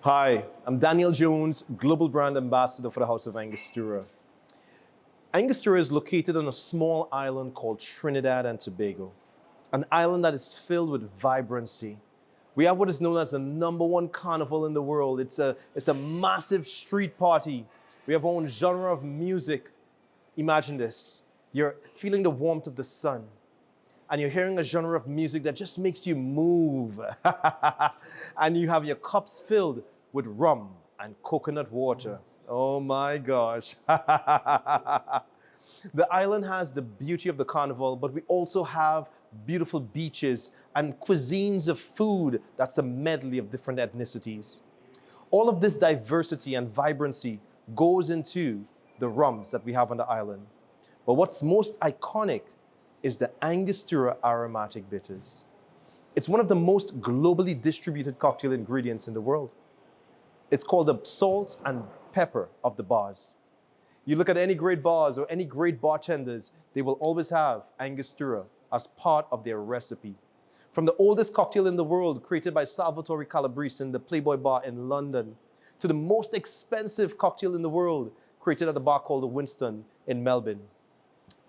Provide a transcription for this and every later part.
Hi, I'm Daniel Jones, Global Brand Ambassador for the House of Angostura. Angostura is located on a small island called Trinidad and Tobago, an island that is filled with vibrancy. We have what is known as the #1 carnival in the world. It's a massive street party. We have our own genre of music. Imagine this. You're feeling the warmth of the sun, and you're hearing a genre of music that just makes you move. And you have your cups filled with rum and coconut water. Oh my gosh. The island has the beauty of the carnival, but we also have beautiful beaches and cuisines of food that's a medley of different ethnicities. All of this diversity and vibrancy goes into the rums that we have on the island. But what's most iconic is the Angostura aromatic bitters. It's one of the most globally distributed cocktail ingredients in the world. It's called the salt and pepper of the bars. You look at any great bars or any great bartenders, they will always have Angostura as part of their recipe. From the oldest cocktail in the world, created by Salvatore Calabrese in the Playboy Bar in London, to the most expensive cocktail in the world, created at a bar called the Winston in Melbourne.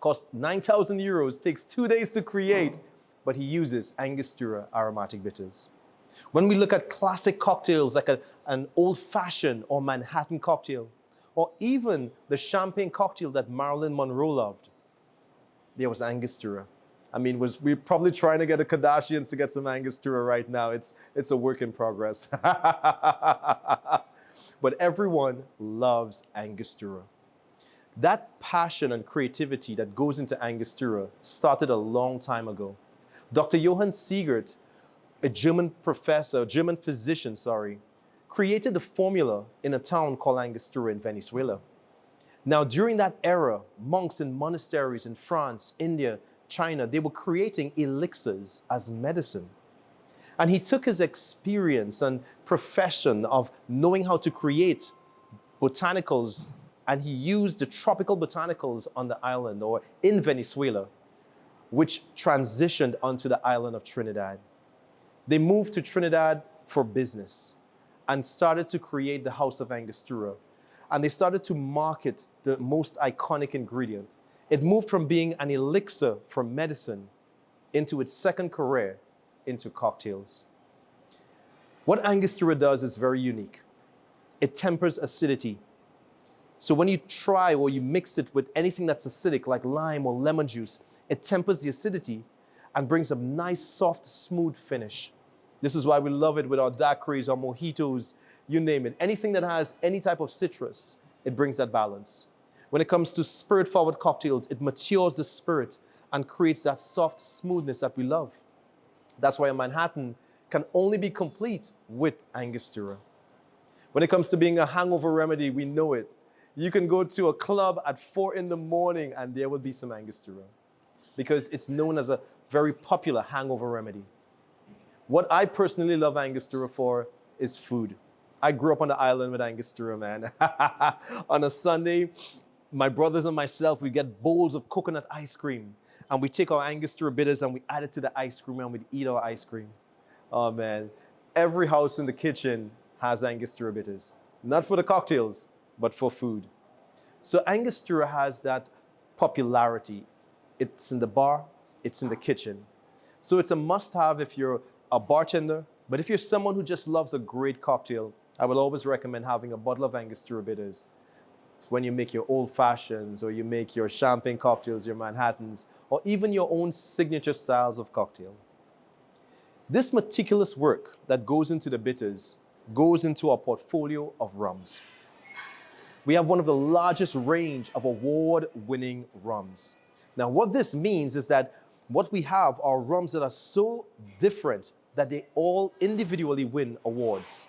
Cost 9,000 euros, takes 2 days to create, but he uses Angostura aromatic bitters. When we look at classic cocktails like an old-fashioned or Manhattan cocktail, or even the champagne cocktail that Marilyn Monroe loved, there was Angostura. I mean, we're probably trying to get the Kardashians to get some Angostura right now. It's a work in progress. But everyone loves Angostura. That passion and creativity that goes into Angostura started a long time ago. Dr. Johann Siegert, a German physician, created the formula in a town called Angostura in Venezuela. Now, during that era, monks in monasteries in France, India, China, they were creating elixirs as medicine. And he took his experience and profession of knowing how to create botanicals, and he used the tropical botanicals on the island or in Venezuela, which transitioned onto the island of Trinidad. They moved to Trinidad for business and started to create the House of Angostura. And they started to market the most iconic ingredient. It moved from being an elixir for medicine into its second career into cocktails. What Angostura does is very unique. It tempers acidity. So when you try or you mix it with anything that's acidic, like lime or lemon juice, it tempers the acidity and brings a nice, soft, smooth finish. This is why we love it with our daiquiris, our mojitos, you name it. Anything that has any type of citrus, it brings that balance. When it comes to spirit-forward cocktails, it matures the spirit and creates that soft smoothness that we love. That's why a Manhattan can only be complete with Angostura. When it comes to being a hangover remedy, we know it. You can go to a club at 4 in the morning and there will be some Angostura because it's known as a very popular hangover remedy. What I personally love Angostura for is food. I grew up on the island with Angostura, man. On a Sunday, my brothers and myself, we get bowls of coconut ice cream and we take our Angostura bitters and we add it to the ice cream and we eat our ice cream. Oh man, every house in the kitchen has Angostura bitters. Not for the cocktails, but for food. So Angostura has that popularity. It's in the bar, it's in the kitchen. So it's a must-have if you're a bartender, but if you're someone who just loves a great cocktail, I will always recommend having a bottle of Angostura bitters. When you make your old fashions or you make your champagne cocktails, your Manhattans, or even your own signature styles of cocktail. This meticulous work that goes into the bitters goes into our portfolio of rums. We have one of the largest range of award-winning rums. Now, what this means is that what we have are rums that are so different that they all individually win awards.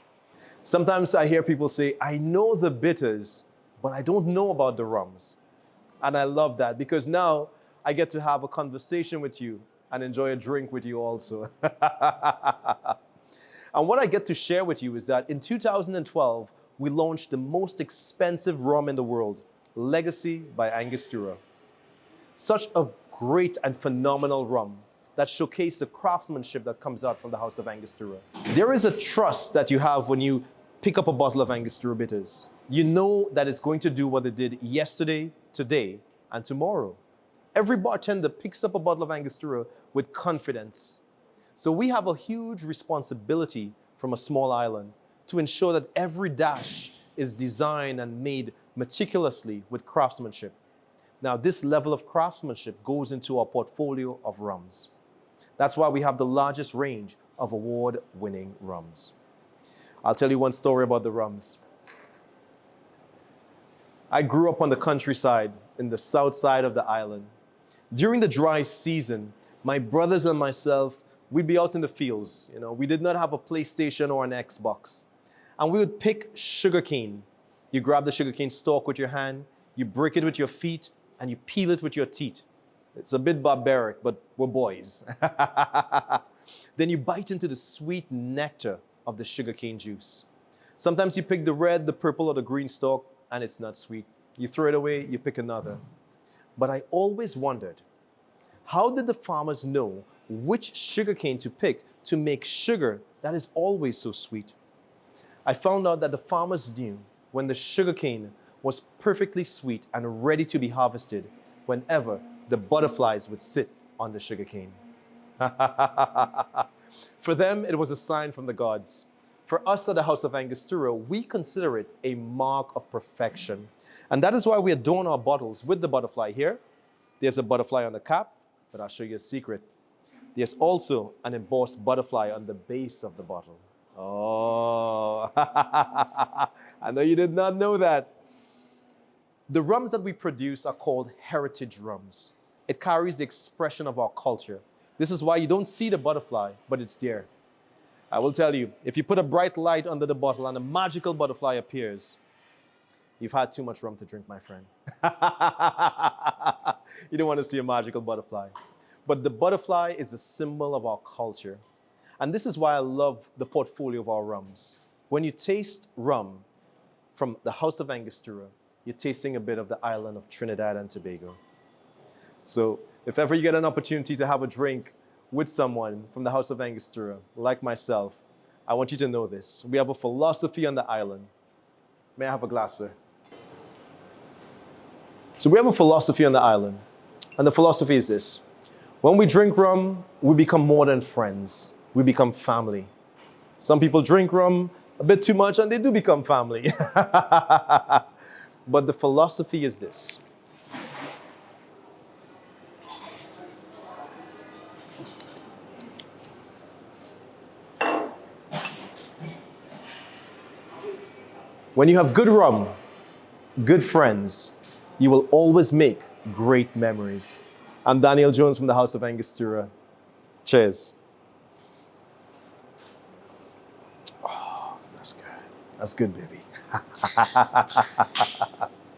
Sometimes I hear people say, I know the bitters, but I don't know about the rums. And I love that because now I get to have a conversation with you and enjoy a drink with you also. And what I get to share with you is that in 2012, we launched the most expensive rum in the world, Legacy by Angostura. Such a great and phenomenal rum that showcase the craftsmanship that comes out from the House of Angostura. There is a trust that you have when you pick up a bottle of Angostura bitters, you know that it's going to do what it did yesterday, today, and tomorrow. Every bartender picks up a bottle of Angostura with confidence. So we have a huge responsibility from a small island to ensure that every dash is designed and made meticulously with craftsmanship. Now, this level of craftsmanship goes into our portfolio of rums. That's why we have the largest range of award-winning rums. I'll tell you one story about the rums. I grew up on the countryside in the south side of the island. During the dry season, my brothers and myself, we'd be out in the fields. We did not have a PlayStation or an Xbox. And we would pick sugarcane. You grab the sugarcane stalk with your hand, you break it with your feet, and you peel it with your teeth. It's a bit barbaric, but we're boys. Then you bite into the sweet nectar of the sugarcane juice. Sometimes you pick the red, the purple, or the green stalk, and it's not sweet. You throw it away, you pick another. But I always wondered, how did the farmers know which sugarcane to pick to make sugar that is always so sweet? I found out that the farmers knew when the sugarcane was perfectly sweet and ready to be harvested whenever the butterflies would sit on the sugarcane. For them, it was a sign from the gods. For us at the House of Angostura, we consider it a mark of perfection. And that is why we adorn our bottles with the butterfly here. There's a butterfly on the cap, but I'll show you a secret. There's also an embossed butterfly on the base of the bottle. Oh, I know you did not know that. The rums that we produce are called heritage rums. It carries the expression of our culture. This is why you don't see the butterfly, but it's there. I will tell you, if you put a bright light under the bottle and a magical butterfly appears, you've had too much rum to drink, my friend. You don't want to see a magical butterfly. But the butterfly is a symbol of our culture. And this is why I love the portfolio of our rums. When you taste rum from the House of Angostura, you're tasting a bit of the island of Trinidad and Tobago. So if ever you get an opportunity to have a drink with someone from the House of Angostura, like myself, I want you to know this. We have a philosophy on the island. May I have a glass, sir? So we have a philosophy on the island. And the philosophy is this. When we drink rum, we become more than friends. We become family. Some people drink rum a bit too much and they do become family. But the philosophy is this. When you have good rum, good friends, you will always make great memories. I'm Daniyel Jones from the House of Angostura. Cheers. Oh, that's good. That's good, baby.